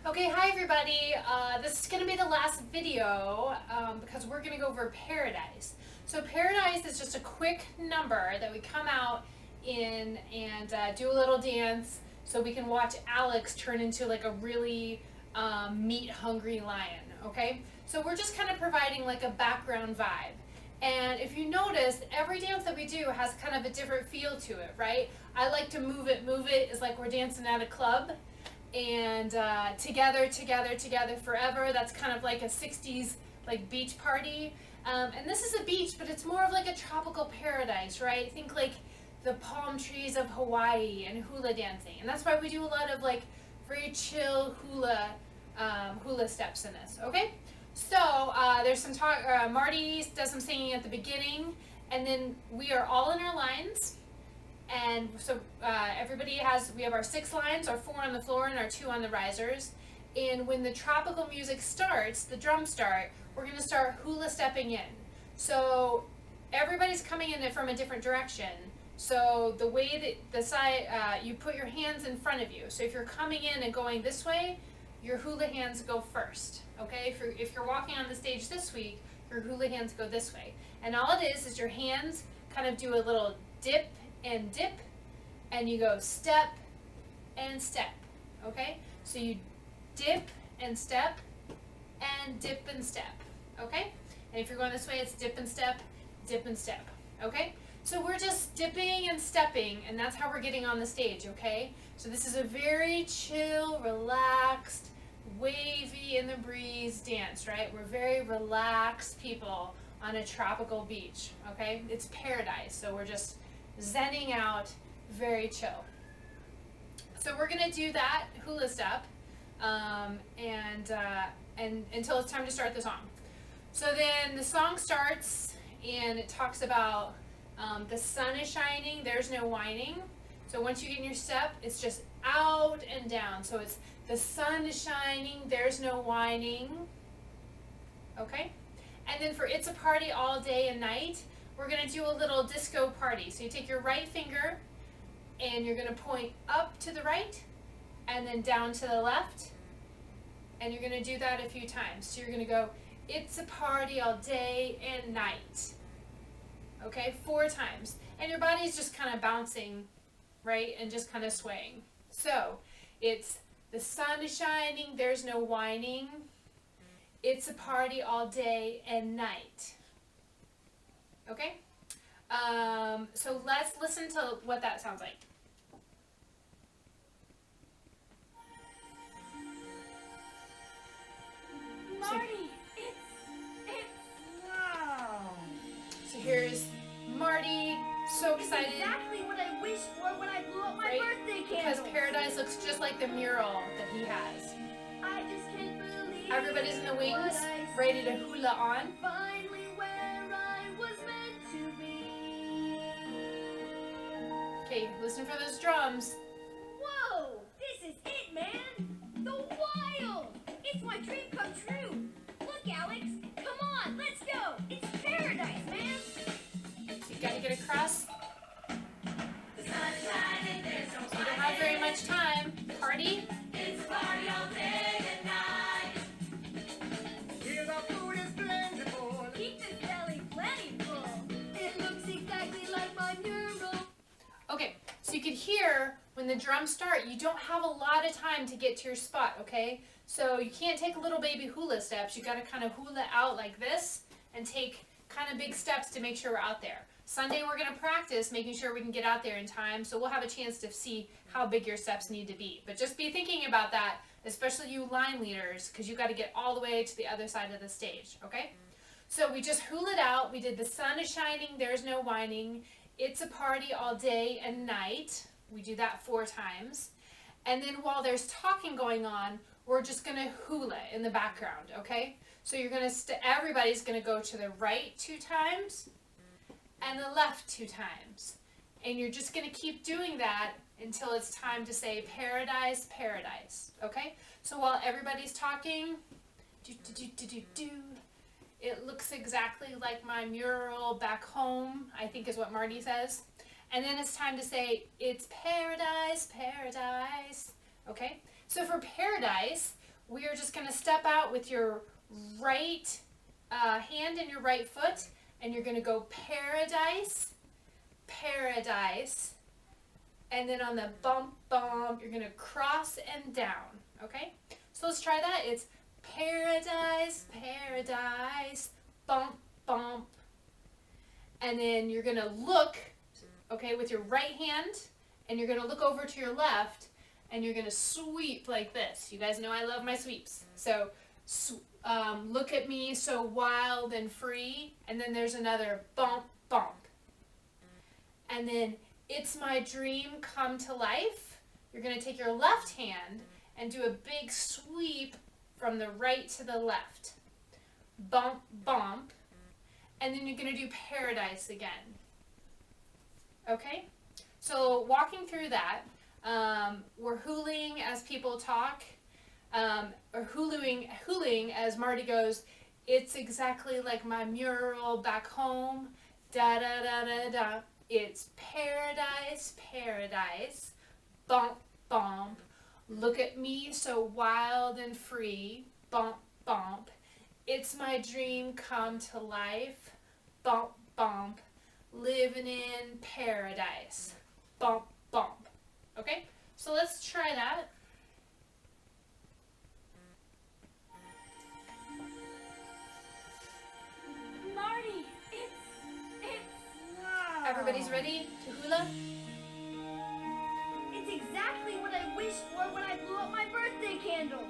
Okay, hi everybody. This is going to be the last video because we're going to go over Paradise. So Paradise is just a quick number that we come out in and do a little dance so we can watch Alex turn into like a really meat-hungry lion, okay? So we're just kind of providing like a background vibe. And if you notice, every dance that we do has kind of a different feel to it, right? I like to move it is like we're dancing at a club. And together forever, that's kind of like a 60s like beach party, and this is a beach, but it's more of like a tropical paradise, right? Think like the palm trees of Hawaii and hula dancing, and that's why we do a lot of like very chill hula steps in this. Okay, so there's some talk. Marty does some singing at the beginning, and then we are all in our lines. And so we have our 6 lines, our 4 on the floor and our 2 on the risers. And when the tropical music starts, the drums start, we're going to start hula stepping in. So everybody's coming in from a different direction. So the way that you put your hands in front of you. So if you're coming in and going this way, your hula hands go first. Okay, if you're walking on the stage this week, your hula hands go this way. And all it is your hands kind of do a little dip, and you go step and step. Okay, so you dip and step and dip and step. Okay, and if you're going this way, it's dip and step, okay? So we're just dipping and stepping, and that's how we're getting on the stage. Okay, so this is a very chill, relaxed, wavy in the breeze dance, right? We're very relaxed people on a tropical beach. Okay, it's paradise, so we're just zenning out, very chill. So we're gonna do that hula step, and until it's time to start the song. So then the song starts, and it talks about the sun is shining, there's no whining. So once you get in your step, it's just out and down. So it's the sun is shining, there's no whining. Okay, and then for It's a Party All Day and Night, we're going to do a little disco party. So you take your right finger and you're going to point up to the right and then down to the left. And you're going to do that a few times. So you're going to go, it's a party all day and night. Okay, 4 times. And your body's just kind of bouncing, right? And just kind of swaying. So it's the sun is shining, there's no whining. It's a party all day and night. Okay, so let's listen to what that sounds like. Marty, it's wow. So here's Marty, so excited. It's exactly what I wished for when I blew up my birthday candle. Because Paradise looks just like the mural that he has. I just can't believe everybody's in the wings, ready to hula on. Finally where I was meant to be. Okay, listen for those drums. Whoa, this is it, man. The wild. It's my dream come true. Look, Alex, come on, let's go. It's paradise, man. So you gotta get across. The sun's shining, there's no So you don't have very much time. Party. It's a party all day and night. Here the food is plentiful. Keep this belly plentiful. It looks exactly like my mural. Okay, so you could hear when the drums start, you don't have a lot of time to get to your spot, okay? So you can't take little baby hula steps. You gotta kind of hula out like this and take kind of big steps to make sure we're out there. Sunday we're gonna practice making sure we can get out there in time, so we'll have a chance to see how big your steps need to be. But just be thinking about that, especially you line leaders, because you gotta get all the way to the other side of the stage, okay? So we just hulaed out. We did the sun is shining, there's no whining. It's a party all day and night. We do that 4 times. And then while there's talking going on, we're just gonna hula in the background, okay? So you're gonna, everybody's gonna go to the right 2 times and the left 2 times. And you're just gonna keep doing that until it's time to say paradise, paradise, okay? So while everybody's talking, it looks exactly like my mural back home, I think is what Marty says. And then it's time to say, it's paradise, paradise, okay? So for paradise, we are just going to step out with your right hand and your right foot, and you're going to go paradise, paradise, and then on the bump, bump, you're going to cross and down, okay? So let's try that. It's paradise, paradise, bump, bump, and then you're going to look, okay, with your right hand, and you're going to look over to your left, and you're going to sweep like this. You guys know I love my sweeps. So look at me so wild and free, and then there's another bump, bump. And then it's my dream come to life. You're going to take your left hand and do a big sweep from the right to the left. Bump, bump. And then you're going to do paradise again. Okay? So walking through that, we're hooling as people talk, or hooling as Marty goes, it's exactly like my mural back home, da da da da da. It's paradise, paradise, bump, bump. Look at me so wild and free, bump, bump. It's my dream come to life, bump, bump. Living in paradise, bump, bump. Okay, so let's try that. Marty, Everybody's ready to hula? it's exactly what I wished for when I blew up my birthday candles.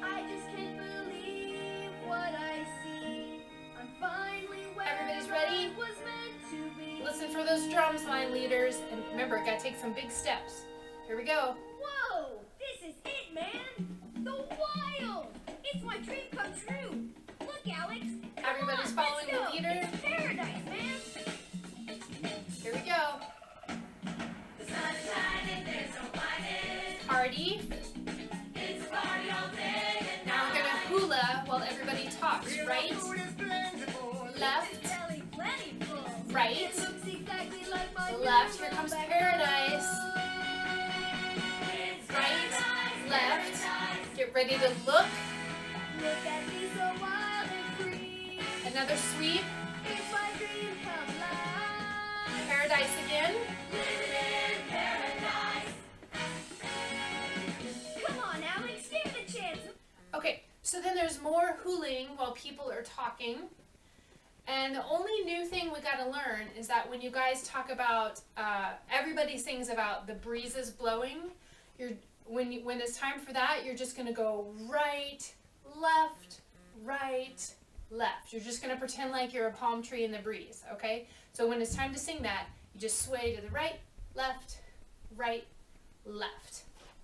I just can't believe what I see. I'm finally where Everybody's ready? I was meant to be. Listen for those drums, line leaders, and remember, gotta take some big steps. Here we go. Whoa! This is it, man! The wild! It's my dream come true! Look, Alex! Come Everybody's on, following let's the go. leader. It's paradise, man! Here we go. The sun's shining, there's no whining. Party. It's a party all day and Now we're gonna hula while everybody talks. Here Right, the food is plentiful. left, Belly plentiful. right, It looks exactly like my left. Here mural comes back paradise. it's Right, paradise, left. paradise. Get ready to look. Look at me so wild and free. Another sweep. It's my dream come life. Paradise again. Living in paradise. Come on, Alex, give it a chance. Okay, so then there's more hooling while people are talking. And the only new thing we gotta learn is that when you guys talk about, everybody sings about the breezes blowing. When it's time for that, you're just gonna go right, left, right, left. You're just gonna pretend like you're a palm tree in the breeze, okay? So when it's time to sing that, you just sway to the right, left,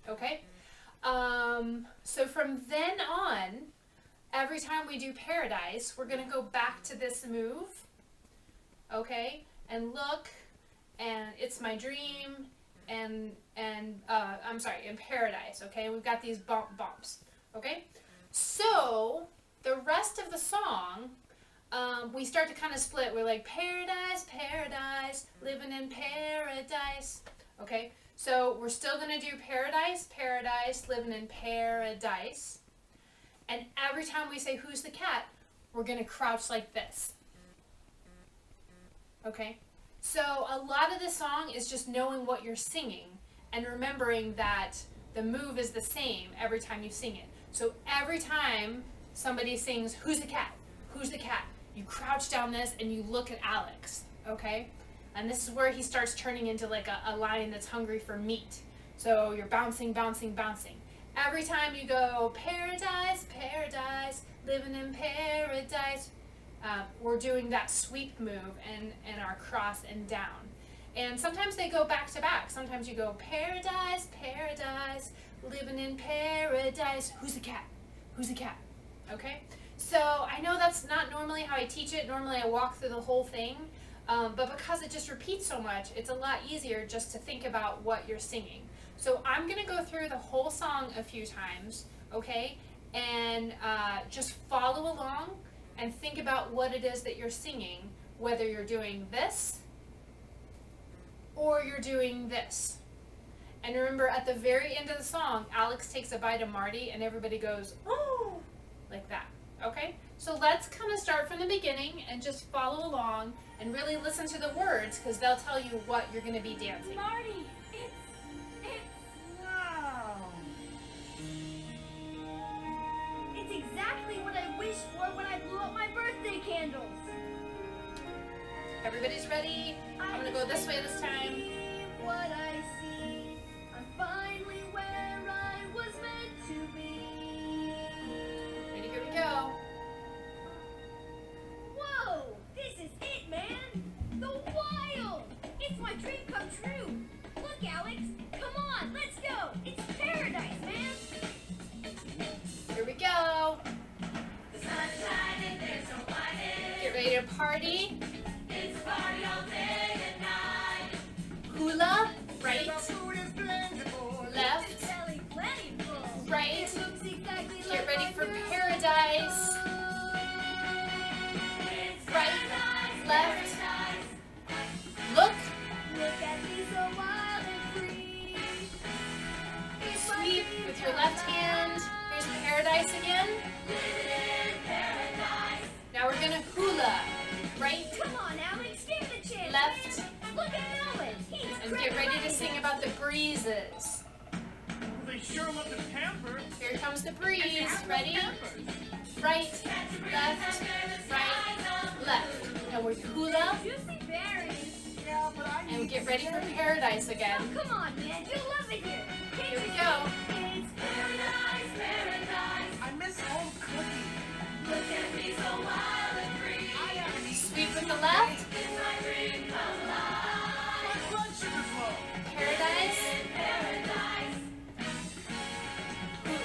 okay? So from then on, every time we do paradise, we're gonna go back to this move, okay? And look, and it's my dream, and in paradise, okay? We've got these bumps, okay? So the rest of the song, we start to kind of split. We're like paradise, paradise, living in paradise, okay? So we're still gonna do paradise, paradise, living in paradise. And every time we say, who's the cat, we're gonna crouch like this. Okay? So a lot of the song is just knowing what you're singing and remembering that the move is the same every time you sing it. So every time somebody sings, who's the cat? Who's the cat? You crouch down this and you look at Alex, okay? And this is where he starts turning into like a lion that's hungry for meat. So you're bouncing, bouncing, bouncing. Every time you go, paradise, paradise, living in paradise, we're doing that sweep move and our cross and down. And sometimes they go back to back. Sometimes you go, paradise, paradise, living in paradise. Who's the cat? Who's the cat? Okay? So I know that's not normally how I teach it. Normally I walk through the whole thing. But because it just repeats so much, it's a lot easier just to think about what you're singing. So I'm going to go through the whole song a few times, okay? And just follow along and think about what it is that you're singing, whether you're doing this or you're doing this. And remember, at the very end of the song, Alex takes a bite of Marty and everybody goes, oh, like that. Okay? So let's kind of start from the beginning and just follow along and really listen to the words because they'll tell you what you're going to be dancing. Marty, Wow. it's exactly what I wished for when I blew up my birthday candles. Everybody's ready? I'm going to go this way this time. What I see, I'm finally where I was meant to be. Ready? Here we go. Whoa, this is it, man. The wild. It's my dream come true. Look, Alex, come on, let's go. It's paradise, man. Here we go. The sun's shining, there's no hiding. Get ready to party. It's a party all day and night. Hula. The Right. food is plentiful. Left. Belly plentiful. Right. It looks exactly Get like ready my for girl. paradise. It's Right. paradise, Left. paradise. Look. Look at me so wild and free. It's my Sweep dream with your come left hand. Here's paradise again. Living in paradise. Now we're going to hula. Right. Come on, Alex, give it a chance. Left. man. Look at Alex. He's And get ready to sing about the breezes. They sure love to pamper. Here comes the breeze. Ready? Right, left, right, left. Now we're hula Juicy berries. Yeah, but I and we get ready for paradise again. Oh, come on, man. You'll love it here. Can't Here we you go. see? It's Paradise, paradise. I miss home cooking. Look at me so wild and free. I haven't eaten Sweep with the left, It's my dream come alive. my blood sugar's low. paradise, Paradise.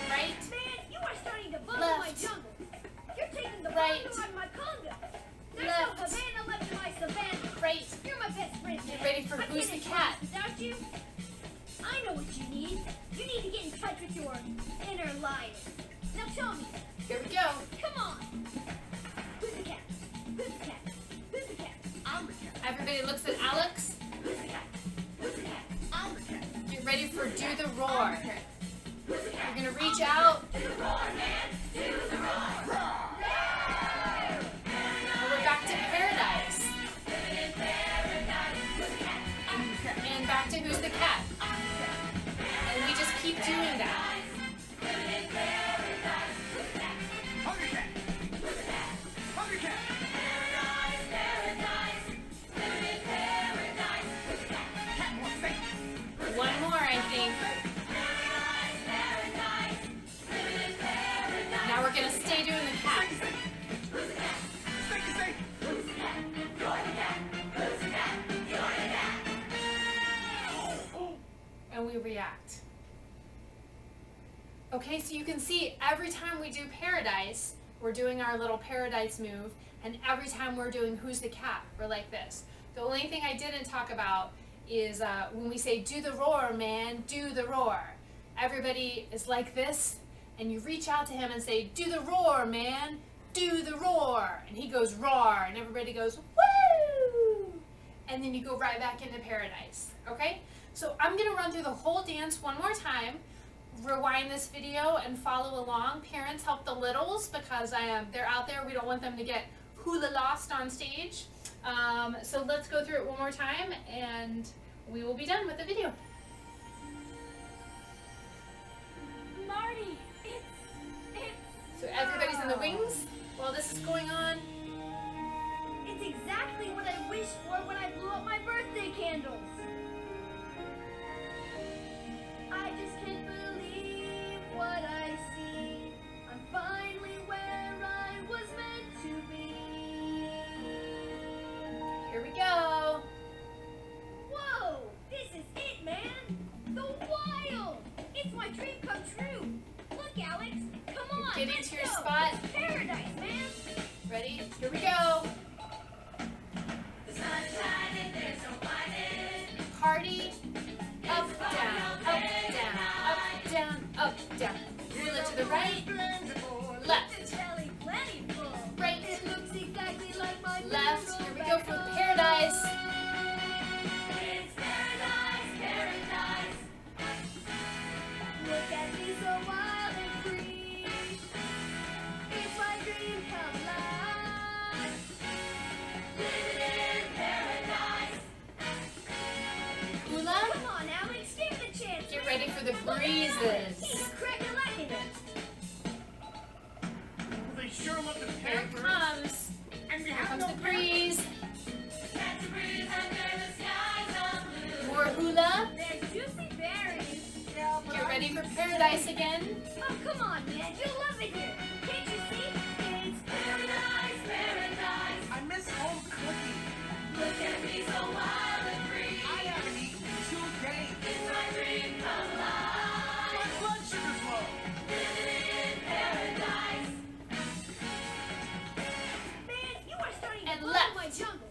right, Man, you are starting to bubble my Left. jungle. You're taking the Right. bottom out of my conga. There's Left. no savannah left in my savannah. right. You're my best friend. Get man. ready for I Who's can't the Cat? exist without you. I know what you need. You need to get in touch with your inner lion. Now tell me, Here we go. come on. Who's the cat? Who's the cat? Who's the cat? I'm the cat. Everybody looks at Alex. Who's the cat? Who's the cat? I'm the cat. Get ready for do the roar. Who's the cat? You're gonna reach out Do the roar, man. Do the roar. and we're back to paradise. Living in paradise. Who's the cat? I'm the cat. And back to who's the cat. And we just keep doing that. Living in paradise. Who's the cat? Hungry cat. Who's the cat? Hungry cat. Paradise, paradise. Living in paradise. Who's the cat? Cat wants steak. One more, I think. Paradise, paradise. Living in paradise. Now we're gonna stay doing the cat. Steak. Who's the cat? Steak. Steak. Who's the cat? You're the cat. Who's the cat? You're the cat. And we react. Okay, so you can see every time we do paradise, we're doing our little paradise move, and every time we're doing who's the cat, we're like this. The only thing I didn't talk about is when we say do the roar, man, do the roar. Everybody is like this, and you reach out to him and say, do the roar, man, do the roar. And he goes roar, and everybody goes woo! And then you go right back into paradise, okay? So I'm gonna run through the whole dance one more time. Rewind this video and follow along. Parents, help the littles because they're out there. We don't want them to get hula lost on stage. So let's go through it one more time and we will be done with the video. Marty, it's So everybody's in the wings while this is going on. It's exactly what I wished for when I blew up my birthday candles. I just can't believe what I see. I'm finally where I was meant to be. Here we go. Whoa, this is it, man. The wild. It's my dream come true. Look, Alex, come on. Getting let's to your go. spot. It's paradise, man. Ready? Here we go. The sun's shining, there's no hiding. Party. Up, down, up, down, up, down, up, down. Hula to the right, Plentiful. left, Belly plentiful. right, It looks exactly like my left. girl Here we go for paradise. It's paradise, paradise. the breezes. He's crack-a-lacking it. They sure love the Here it Panthers. comes. And we Here have comes no the Panthers. breeze. Catch a breeze under the skies of blue. More hula. They're juicy berries. Yeah, but Get I- ready for paradise again. Oh, come on, man. You'll love it here. Can't you see? It's Paradise, paradise. I miss home cooking. Look at me so wild and free. I haven't eaten in 2 days. It's my dream come life. My blood sugar's low. Living in paradise. Man, you are starting And to blow left. my jungle.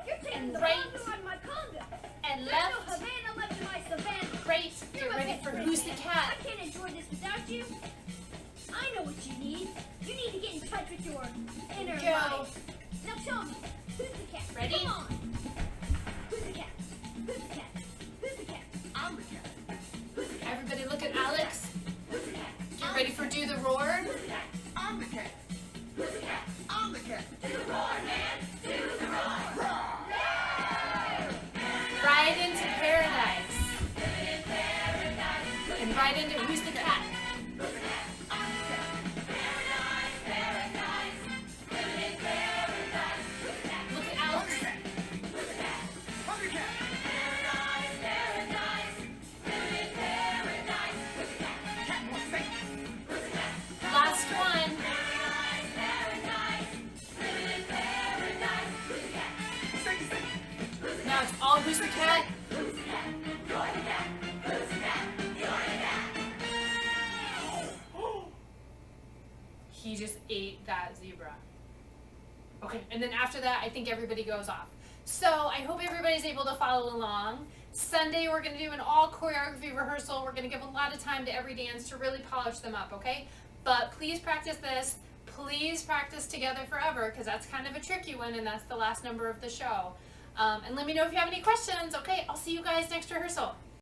You're taking And the right. Congo on my Congo. And There's no left. Havana left in my savannah. Great. You're Get my ready best for friend, Who's the man. Cat. I can't enjoy this without you. I know what you need. You need to get in touch with your inner Go. life. Now tell me, who's the cat? Ready? Come on. Who's the cat? Who's the cat? Who's the cat? I'm the cat. Everybody look at Alex. Get ready for Do the Roar. I'm the cat. I'm the cat. Right into paradise. And right into Who's the Cat. Look at Alex. I'm the cat. Cat won't say. Last one. Say. Now it's all Who's the Cat. He just ate that zebra. Okay, and then after that, I think everybody goes off. So I hope everybody's able to follow along. Sunday, we're going to do an all choreography rehearsal. We're going to give a lot of time to every dance to really polish them up, okay? But please practice this. Please practice together forever, because that's kind of a tricky one, and that's the last number of the show. And let me know if you have any questions. Okay, I'll see you guys next rehearsal.